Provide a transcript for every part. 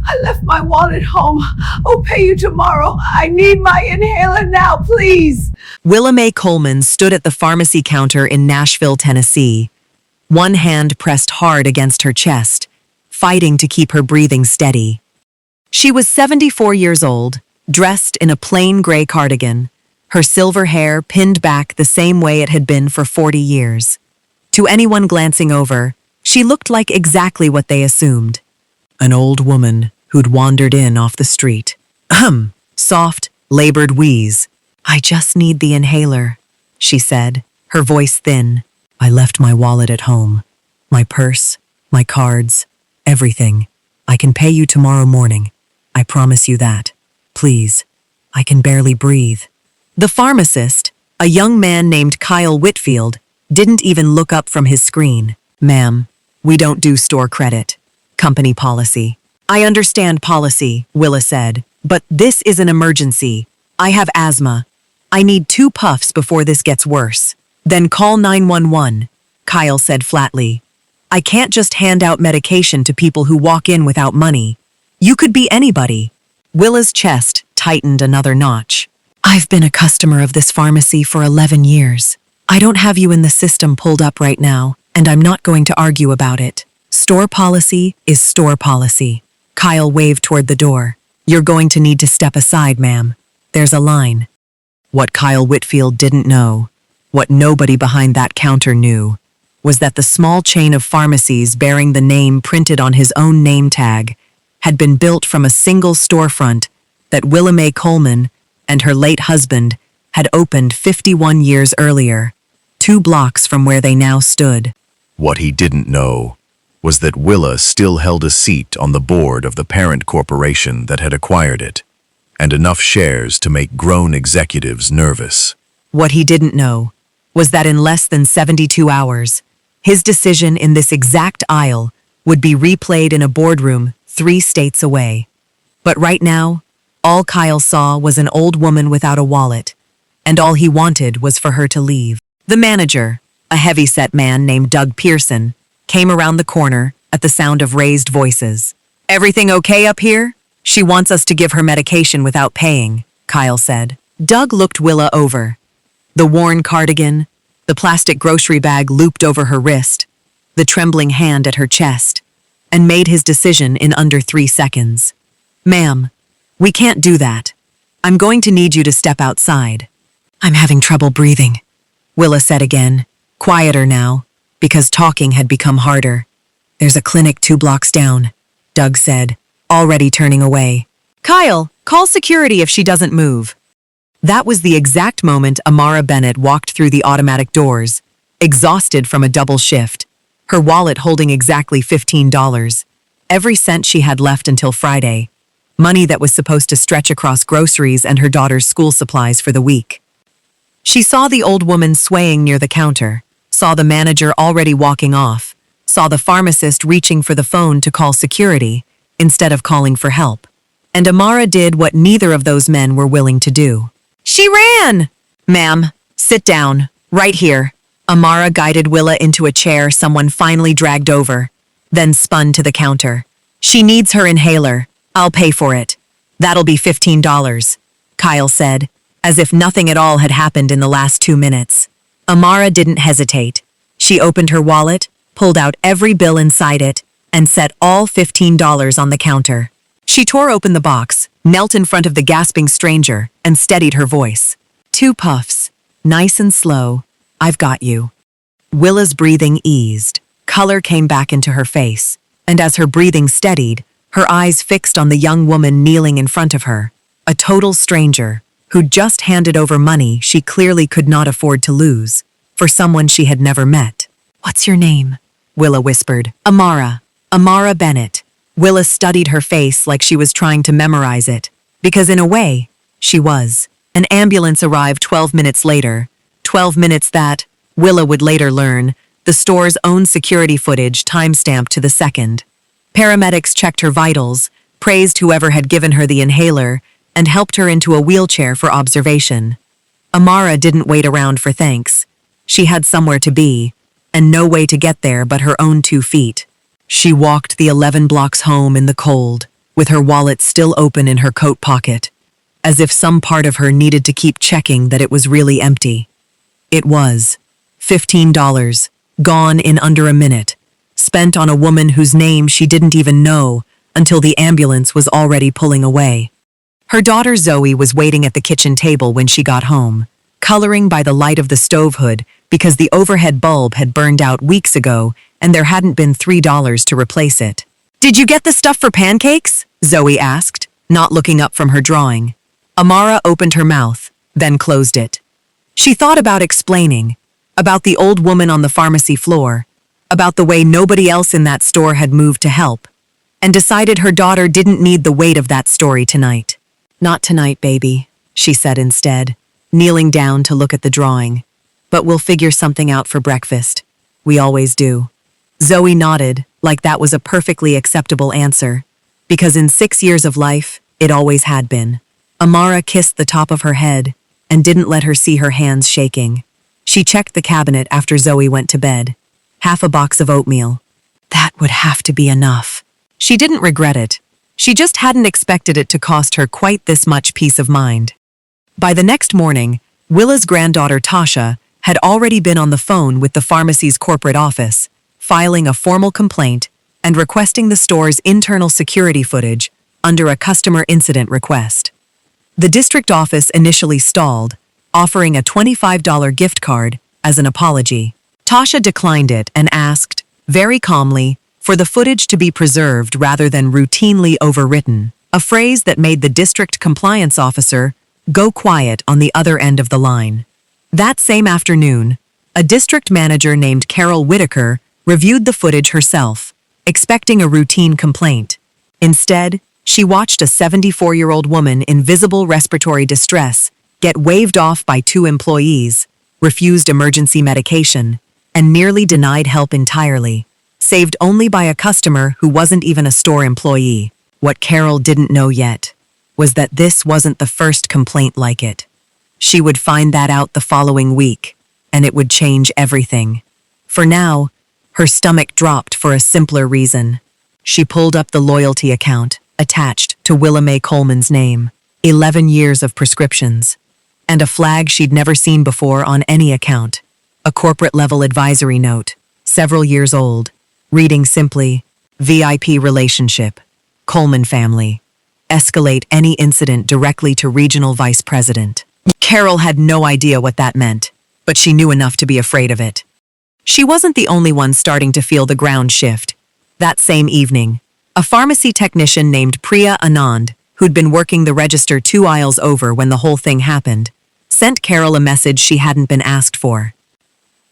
I left my wallet at home. I'll pay you tomorrow. I need my inhaler now, please. Willa Mae Coleman stood at the pharmacy counter in Nashville, Tennessee, one hand pressed hard against her chest, fighting to keep her breathing steady. She was 74 years old, dressed in a plain gray cardigan, her silver hair pinned back the same way it had been for 40 years. To anyone glancing over, she looked like exactly what they assumed. An old woman who'd wandered in off the street. Soft, labored wheeze. "I just need the inhaler," she said, her voice thin. "I left my wallet at home. My purse, my cards, everything. I can pay you tomorrow morning. I promise you that. Please. I can barely breathe." The pharmacist, a young man named Kyle Whitfield, didn't even look up from his screen. "Ma'am, we don't do store credit. Company policy." "I understand policy," Willa said, "but this is an emergency. I have asthma. I need 2 puffs before this gets worse." "Then call 911, Kyle said flatly. "I can't just hand out medication to people who walk in without money. You could be anybody." Willa's chest tightened another notch. "I've been a customer of this pharmacy for 11 years. I don't have you in the system pulled up right now, and I'm not going to argue about it. Store policy is store policy." Kyle waved toward the door. "You're going to need to step aside, ma'am. There's a line." What Kyle Whitfield didn't know, what nobody behind that counter knew, was that the small chain of pharmacies bearing the name printed on his own name tag had been built from a single storefront that Willa Mae Coleman and her late husband had opened 51 years earlier, 2 blocks from where they now stood. What he didn't know was that Willa still held a seat on the board of the parent corporation that had acquired it, and enough shares to make grown executives nervous. What he didn't know was that in less than 72 hours, his decision in this exact aisle would be replayed in a boardroom 3 states away. But right now, all Kyle saw was an old woman without a wallet, and all he wanted was for her to leave. The manager, a heavy-set man named Doug Pearson, came around the corner at the sound of raised voices. "Everything okay up here? She wants us to give her medication without paying," Kyle said. Doug looked Willa over. The worn cardigan, the plastic grocery bag looped over her wrist, the trembling hand at her chest, and made his decision in under 3 seconds. "Ma'am, we can't do that. I'm going to need you to step outside." "I'm having trouble breathing," Willa said again, quieter now, because talking had become harder. "There's a clinic 2 blocks down," Doug said, already turning away. "Kyle, call security if she doesn't move." That was the exact moment Amara Bennett walked through the automatic doors, exhausted from a double shift, her wallet holding exactly $15, every cent she had left until Friday, money that was supposed to stretch across groceries and her daughter's school supplies for the week. She saw the old woman swaying near the counter, saw the manager already walking off, saw the pharmacist reaching for the phone to call security instead of calling for help. And Amara did what neither of those men were willing to do. "She ran!" "Ma'am, sit down, right here." Amara guided Willa into a chair someone finally dragged over, then spun to the counter. "She needs her inhaler. I'll pay for it. That'll be $15, Kyle said, as if nothing at all had happened in the last 2 minutes. Amara didn't hesitate. She opened her wallet, pulled out every bill inside it, and set all $15 on the counter. She tore open the box, knelt in front of the gasping stranger, and steadied her voice. "2 puffs, nice and slow. I've got you." Willa's breathing eased. Color came back into her face, and as her breathing steadied, her eyes fixed on the young woman kneeling in front of her, a total stranger who'd just handed over money she clearly could not afford to lose, for someone she had never met. "What's your name?" Willa whispered. "Amara. Amara Bennett." Willa studied her face like she was trying to memorize it, because in a way, she was. An ambulance arrived 12 minutes later, 12 minutes that, Willa would later learn, the store's own security footage timestamped to the second. Paramedics checked her vitals, praised whoever had given her the inhaler, and helped her into a wheelchair for observation. Amara didn't wait around for thanks. She had somewhere to be, and no way to get there but her own 2 feet. She walked the 11 blocks home in the cold, with her wallet still open in her coat pocket, as if some part of her needed to keep checking that it was really empty. It was. $15, gone in under a minute, spent on a woman whose name she didn't even know until the ambulance was already pulling away. Her daughter Zoe was waiting at the kitchen table when she got home, coloring by the light of the stove hood because the overhead bulb had burned out weeks ago and there hadn't been $3 to replace it. "Did you get the stuff for pancakes?" Zoe asked, not looking up from her drawing. Amara opened her mouth, then closed it. She thought about explaining, about the old woman on the pharmacy floor, about the way nobody else in that store had moved to help, and decided her daughter didn't need the weight of that story tonight. "Not tonight, baby," she said instead, kneeling down to look at the drawing. "But we'll figure something out for breakfast. We always do." Zoe nodded, like that was a perfectly acceptable answer, because in 6 years of life, it always had been. Amara kissed the top of her head and didn't let her see her hands shaking. She checked the cabinet after Zoe went to bed. Half a box of oatmeal. That would have to be enough. She didn't regret it. She just hadn't expected it to cost her quite this much peace of mind. By the next morning, Willa's granddaughter Tasha had already been on the phone with the pharmacy's corporate office, filing a formal complaint and requesting the store's internal security footage under a customer incident request. The district office initially stalled, offering a $25 gift card as an apology. Tasha declined it and asked, very calmly, for the footage to be preserved rather than routinely overwritten, a phrase that made the district compliance officer go quiet on the other end of the line. That same afternoon, a district manager named Carol Whitaker reviewed the footage herself, expecting a routine complaint. Instead, she watched a 74-year-old woman in visible respiratory distress get waved off by 2 employees, refused emergency medication, and nearly denied help entirely, saved only by a customer who wasn't even a store employee. What Carol didn't know yet was that this wasn't the first complaint like it. She would find that out the following week, and it would change everything. For now, her stomach dropped for a simpler reason. She pulled up the loyalty account attached to Willa Mae Coleman's name, 11 years of prescriptions, and a flag she'd never seen before on any account, a corporate-level advisory note, several years old, reading simply, VIP relationship, Coleman family, escalate any incident directly to regional vice president. Carol had no idea what that meant, but she knew enough to be afraid of it. She wasn't the only one starting to feel the ground shift. That same evening, a pharmacy technician named Priya Anand, who'd been working the register 2 aisles over when the whole thing happened, sent Carol a message she hadn't been asked for.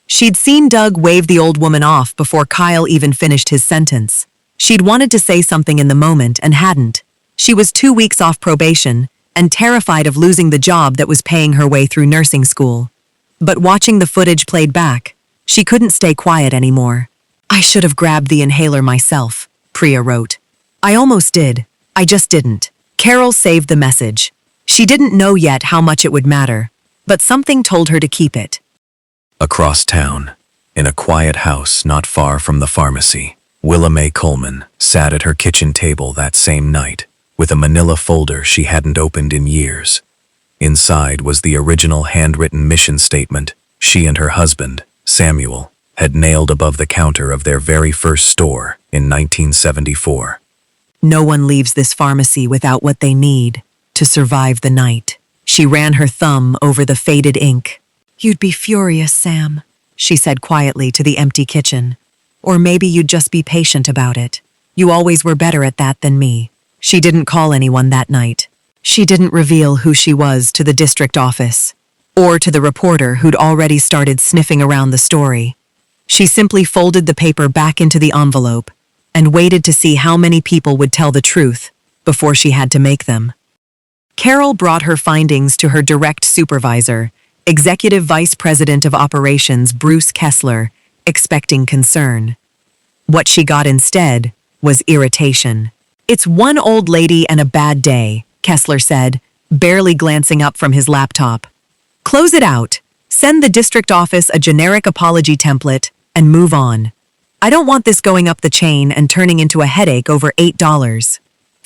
She'd seen Doug wave the old woman off before Kyle even finished his sentence. She'd wanted to say something in the moment and hadn't. She was 2 weeks off probation and terrified of losing the job that was paying her way through nursing school. But watching the footage played back, she couldn't stay quiet anymore. "I should have grabbed the inhaler myself," Priya wrote. "I almost did. I just didn't." Carol saved the message. She didn't know yet how much it would matter, but something told her to keep it. Across town, in a quiet house not far from the pharmacy, Willa Mae Coleman sat at her kitchen table that same night with a manila folder she hadn't opened in years. Inside was the original handwritten mission statement she and her husband, Samuel, had nailed above the counter of their very first store in 1974. "No one leaves this pharmacy without what they need to survive the night." She ran her thumb over the faded ink. "You'd be furious, Sam," she said quietly to the empty kitchen. "Or maybe you'd just be patient about it. You always were better at that than me." She didn't call anyone that night. She didn't reveal who she was to the district office, or to the reporter who'd already started sniffing around the story. She simply folded the paper back into the envelope and waited to see how many people would tell the truth before she had to make them. Carol brought her findings to her direct supervisor, Executive Vice President of Operations Bruce Kessler, expecting concern. What she got instead was irritation. "It's one old lady and a bad day," Kessler said, barely glancing up from his laptop. "Close it out, send the district office a generic apology template, and move on. I don't want this going up the chain and turning into a headache over $8.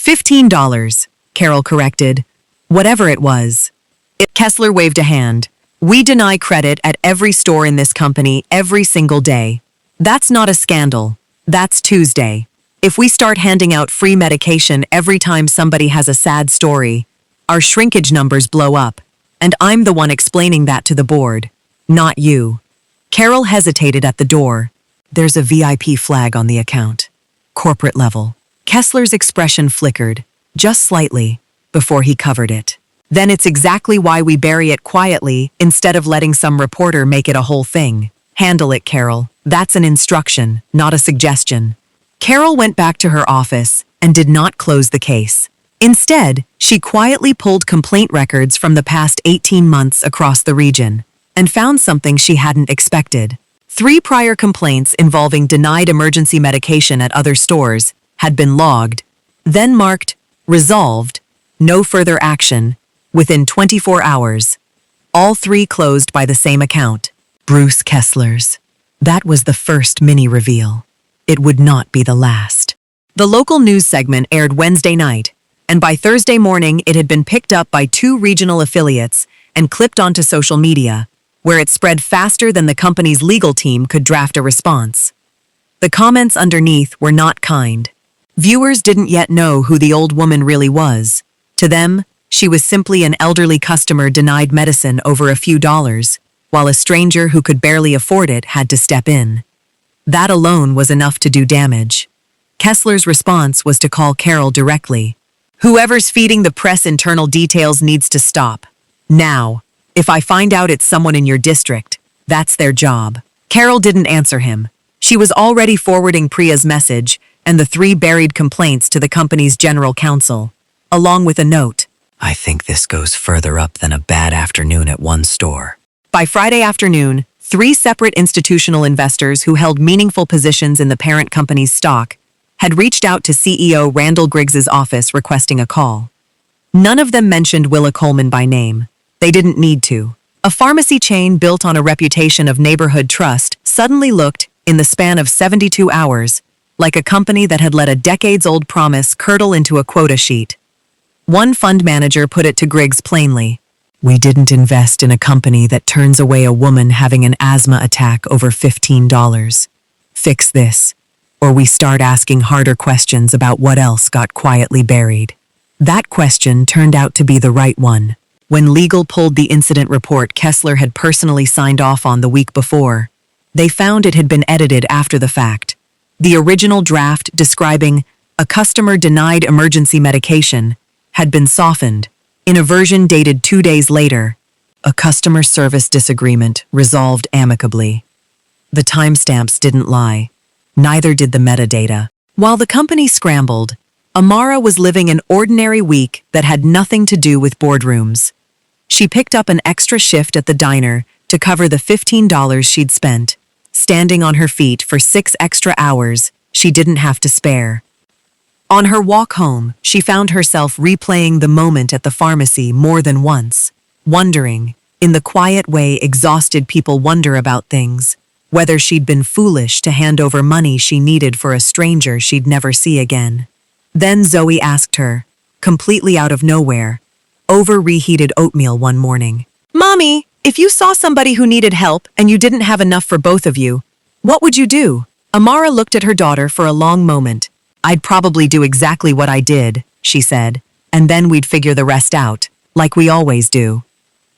$15, Carol corrected. Whatever it was. Kessler waved a hand. We deny credit at every store in this company every single day. That's not a scandal. That's Tuesday. If we start handing out free medication every time somebody has a sad story, our shrinkage numbers blow up. And I'm the one explaining that to the board, not you. Carol hesitated at the door. There's a VIP flag on the account. Corporate level. Kessler's expression flickered, just slightly, before he covered it. Then it's exactly why we bury it quietly instead of letting some reporter make it a whole thing. Handle it, Carol. That's an instruction, not a suggestion. Carol went back to her office and did not close the case. Instead, she quietly pulled complaint records from the past 18 months across the region and found something she hadn't expected. 3 prior complaints involving denied emergency medication at other stores had been logged, then marked resolved, no further action, within 24 hours. All 3 closed by the same account, Bruce Kessler's. That was the first mini reveal. It would not be the last. The local news segment aired Wednesday night, and by Thursday morning it had been picked up by 2 regional affiliates and clipped onto social media, where it spread faster than the company's legal team could draft a response. The comments underneath were not kind. Viewers didn't yet know who the old woman really was. To them, she was simply an elderly customer denied medicine over a few dollars, while a stranger who could barely afford it had to step in. That alone was enough to do damage. Kessler's response was to call Carol directly. Whoever's feeding the press internal details needs to stop. Now. If I find out it's someone in your district, that's their job. Carol didn't answer him. She was already forwarding Priya's message and the 3 buried complaints to the company's general counsel, along with a note. I think this goes further up than a bad afternoon at one store. By Friday afternoon, 3 separate institutional investors who held meaningful positions in the parent company's stock had reached out to CEO Randall Griggs's office requesting a call. None of them mentioned Willa Coleman by name. They didn't need to. A pharmacy chain built on a reputation of neighborhood trust suddenly looked, in the span of 72 hours, like a company that had let a decades-old promise curdle into a quota sheet. One fund manager put it to Griggs plainly. We didn't invest in a company that turns away a woman having an asthma attack over $15. Fix this, or we start asking harder questions about what else got quietly buried. That question turned out to be the right one. When legal pulled the incident report Kessler had personally signed off on the week before, they found it had been edited after the fact. The original draft describing a customer denied emergency medication had been softened. In a version dated 2 days later, a customer service disagreement resolved amicably. The timestamps didn't lie. Neither did the metadata. While the company scrambled, Amara was living an ordinary week that had nothing to do with boardrooms. She picked up an extra shift at the diner to cover the $15 she'd spent, standing on her feet for 6 extra hours she didn't have to spare. On her walk home, she found herself replaying the moment at the pharmacy more than once, wondering, in the quiet way exhausted people wonder about things, whether she'd been foolish to hand over money she needed for a stranger she'd never see again. Then Zoe asked her, completely out of nowhere, over reheated oatmeal one morning. Mommy, if you saw somebody who needed help and you didn't have enough for both of you, what would you do? Amara looked at her daughter for a long moment. I'd probably do exactly what I did, she said, and then we'd figure the rest out, like we always do.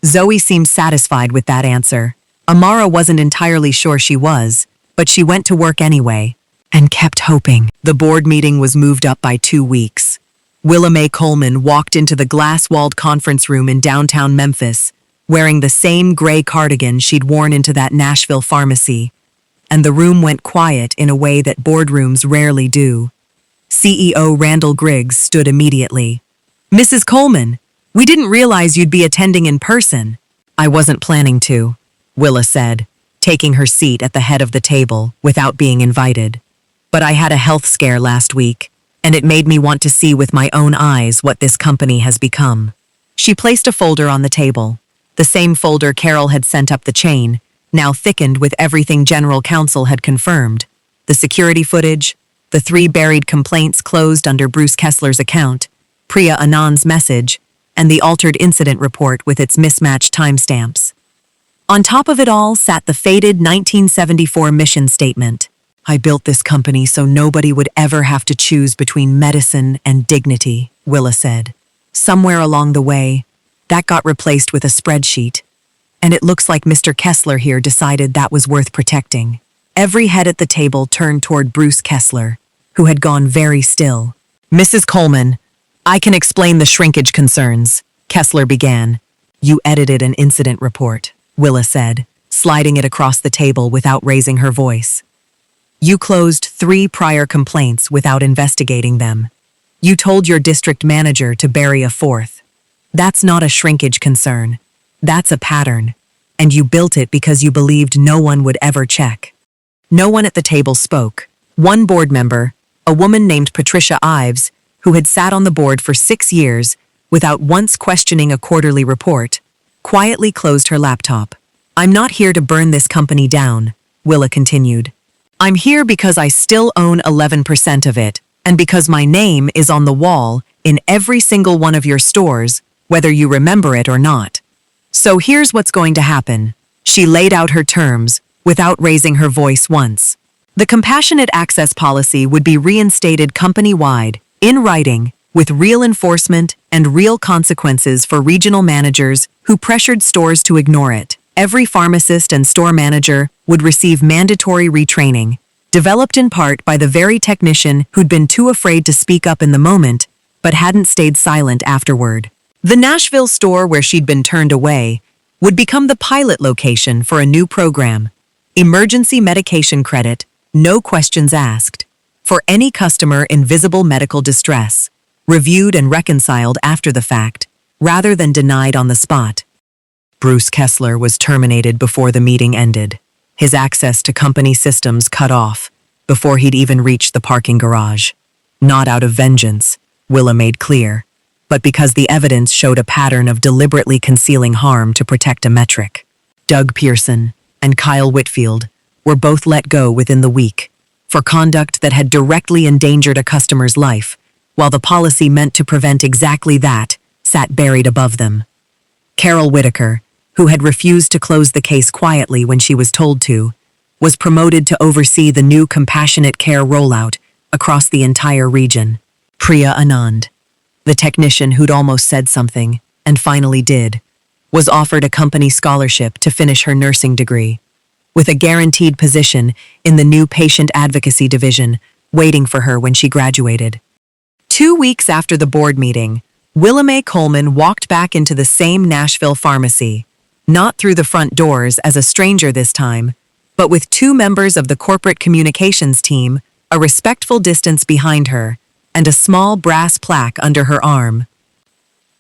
Zoe seemed satisfied with that answer. Amara wasn't entirely sure she was, but she went to work anyway, and kept hoping. The board meeting was moved up by 2 weeks. Willa Mae Coleman walked into the glass-walled conference room in downtown Memphis, wearing the same gray cardigan she'd worn into that Nashville pharmacy, and the room went quiet in a way that boardrooms rarely do. CEO Randall Griggs stood immediately. Mrs. Coleman, we didn't realize you'd be attending in person. I wasn't planning to, Willa said, taking her seat at the head of the table without being invited. But I had a health scare last week, and it made me want to see with my own eyes what this company has become. She placed a folder on the table, the same folder Carol had sent up the chain, now thickened with everything General Counsel had confirmed, the security footage, The 3 buried complaints closed under Bruce Kessler's account, Priya Anand's message, and the altered incident report with its mismatched timestamps. On top of it all sat the faded 1974 mission statement. "I built this company so nobody would ever have to choose between medicine and dignity," Willa said. Somewhere along the way, that got replaced with a spreadsheet. And it looks like Mr. Kessler here decided that was worth protecting. Every head at the table turned toward Bruce Kessler, who had gone very still. "Mrs. Coleman, I can explain the shrinkage concerns," Kessler began. "You edited an incident report," Willa said, sliding it across the table without raising her voice. "You closed 3 prior complaints without investigating them. You told your district manager to bury a 4th. That's not a shrinkage concern. That's a pattern. And you built it because you believed no one would ever check." No one at the table spoke. One board member, a woman named Patricia Ives, who had sat on the board for 6 years without once questioning a quarterly report, quietly closed her laptop. "I'm not here to burn this company down," Willa continued. "I'm here because I still own 11% of it, and because my name is on the wall in every single one of your stores, whether you remember it or not. So here's what's going to happen." She laid out her terms, without raising her voice once. The compassionate access policy would be reinstated company-wide, in writing, with real enforcement and real consequences for regional managers who pressured stores to ignore it. Every pharmacist and store manager would receive mandatory retraining, developed in part by the very technician who'd been too afraid to speak up in the moment, but hadn't stayed silent afterward. The Nashville store where she'd been turned away would become the pilot location for a new program, emergency medication credit, no questions asked, for any customer in visible medical distress, reviewed and reconciled after the fact, rather than denied on the spot. Bruce Kessler was terminated before the meeting ended, his access to company systems cut off before he'd even reached the parking garage. Not out of vengeance, Willa made clear, but because the evidence showed a pattern of deliberately concealing harm to protect a metric. Doug Pearson and Kyle Whitfield were both let go within the week for conduct that had directly endangered a customer's life, while the policy meant to prevent exactly that sat buried above them. Carol Whitaker, who had refused to close the case quietly when she was told to, was promoted to oversee the new compassionate care rollout across the entire region. Priya Anand, the technician who'd almost said something, and finally did, was offered a company scholarship to finish her nursing degree, with a guaranteed position in the new patient advocacy division waiting for her when she graduated. 2 weeks after the board meeting, Willa Mae Coleman walked back into the same Nashville pharmacy, not through the front doors as a stranger this time, but with 2 members of the corporate communications team, a respectful distance behind her, and a small brass plaque under her arm.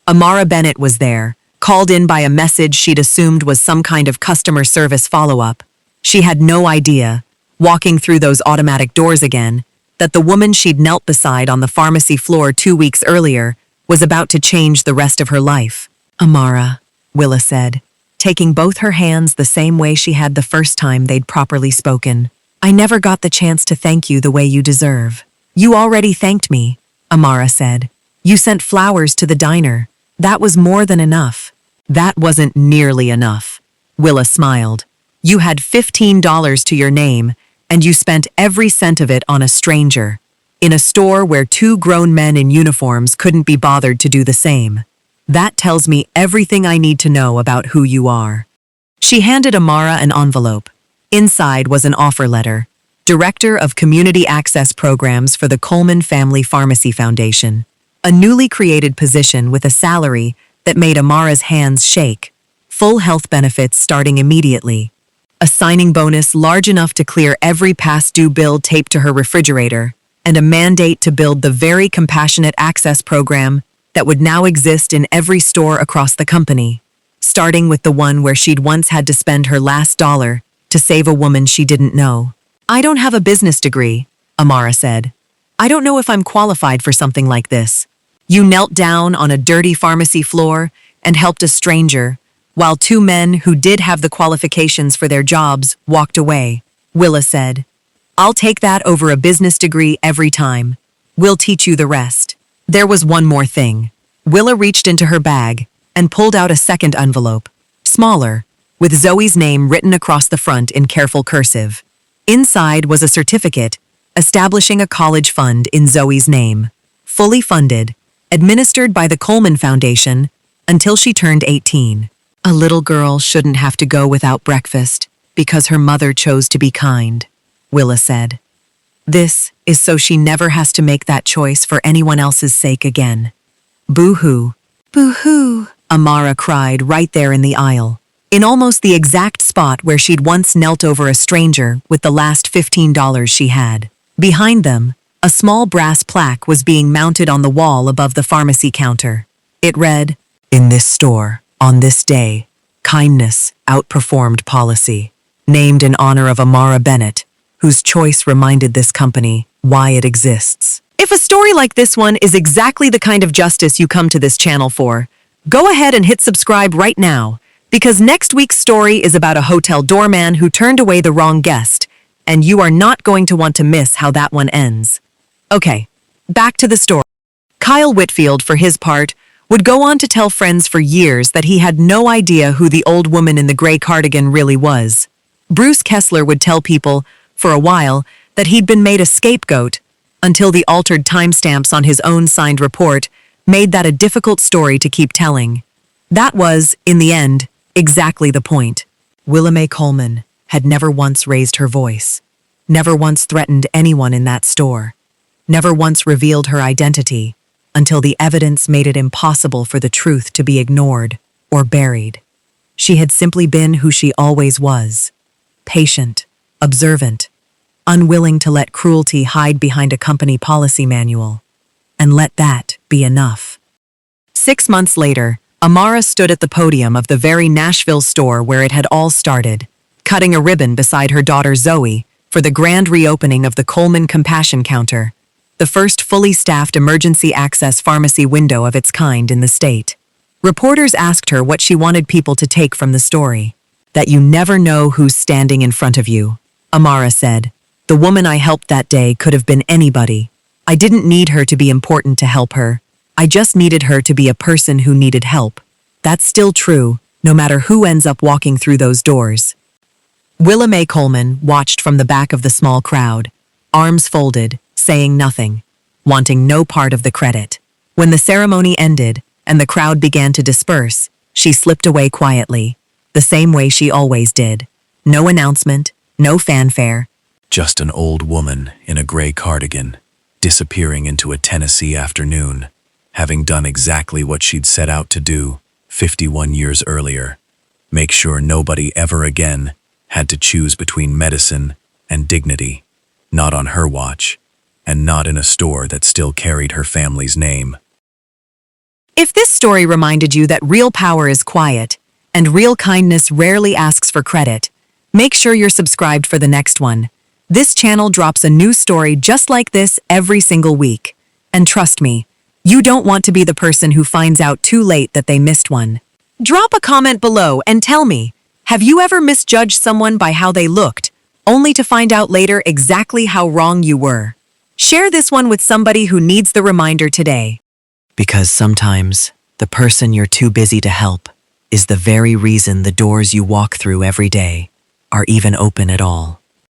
Amara Bennett was there, called in by a message she'd assumed was some kind of customer service follow-up. She had no idea, walking through those automatic doors again, that the woman she'd knelt beside on the pharmacy floor 2 weeks earlier was about to change the rest of her life. "Amara," Willa said, taking both her hands the same way she had the first time they'd properly spoken. "I never got the chance to thank you the way you deserve." "You already thanked me," Amara said. "You sent flowers to the diner. That was more than enough." "That wasn't nearly enough," Willa smiled. "You had $15 to your name, and you spent every cent of it on a stranger, in a store where 2 grown men in uniforms couldn't be bothered to do the same. That tells me everything I need to know about who you are." She handed Amara an envelope. Inside was an offer letter. Director of Community Access Programs for the Coleman Family Pharmacy Foundation, a newly created position with a salary that made Amara's hands shake, full health benefits starting immediately, a signing bonus large enough to clear every past due bill taped to her refrigerator, and a mandate to build the very compassionate access program that would now exist in every store across the company, starting with the one where she'd once had to spend her last dollar to save a woman she didn't know. "I don't have a business degree," Amara said. "I don't know if I'm qualified for something like this." You knelt down on a dirty pharmacy floor and helped a stranger, while 2 men who did have the qualifications for their jobs walked away, Willa said. I'll take that over a business degree every time. We'll teach you the rest. There was one more thing. Willa reached into her bag and pulled out a second envelope, smaller, with Zoe's name written across the front in careful cursive. Inside was a certificate establishing a college fund in Zoe's name, fully funded, administered by the Coleman Foundation until she turned 18. A little girl shouldn't have to go without breakfast because her mother chose to be kind, Willa said. This is so she never has to make that choice for anyone else's sake again. Boo-hoo. Boo-hoo, Amara cried right there in the aisle, in almost the exact spot where she'd once knelt over a stranger with the last $15 she had. Behind them, a small brass plaque was being mounted on the wall above the pharmacy counter. It read, "In this store, on this day, kindness outperformed policy. Named in honor of Amara Bennett, whose choice reminded this company why it exists." If a story like this one is exactly the kind of justice you come to this channel for, go ahead and hit subscribe right now, because next week's story is about a hotel doorman who turned away the wrong guest, and you are not going to want to miss how that one ends. Okay, back to the story. Kyle Whitfield, for his part, would go on to tell friends for years that he had no idea who the old woman in the gray cardigan really was. Bruce Kessler would tell people, for a while, that he'd been made a scapegoat, until the altered timestamps on his own signed report made that a difficult story to keep telling. That was, in the end, exactly the point. Willa Mae Coleman had never once raised her voice, never once threatened anyone in that store, never once revealed her identity, until the evidence made it impossible for the truth to be ignored or buried. She had simply been who she always was, patient, observant, unwilling to let cruelty hide behind a company policy manual, and let that be enough. 6 months later, Amara stood at the podium of the very Nashville store where it had all started, cutting a ribbon beside her daughter Zoe for the grand reopening of the Coleman Compassion Counter, the first fully staffed emergency access pharmacy window of its kind in the state. Reporters asked her what she wanted people to take from the story. "That you never know who's standing in front of you," Amara said. "The woman I helped that day could have been anybody. I didn't need her to be important to help her. I just needed her to be a person who needed help. That's still true, no matter who ends up walking through those doors." Willa Mae Coleman watched from the back of the small crowd, arms folded, saying nothing, wanting no part of the credit. When the ceremony ended and the crowd began to disperse, she slipped away quietly, the same way she always did. No announcement, no fanfare. Just an old woman in a gray cardigan, disappearing into a Tennessee afternoon, having done exactly what she'd set out to do 51 years earlier. Make sure nobody ever again had to choose between medicine and dignity, not on her watch, and not in a store that still carried her family's name. If this story reminded you that real power is quiet, and real kindness rarely asks for credit, make sure you're subscribed for the next one. This channel drops a new story just like this every single week. And trust me, you don't want to be the person who finds out too late that they missed one. Drop a comment below and tell me, have you ever misjudged someone by how they looked, only to find out later exactly how wrong you were? Share this one with somebody who needs the reminder today. Because sometimes, the person you're too busy to help is the very reason the doors you walk through every day are even open at all.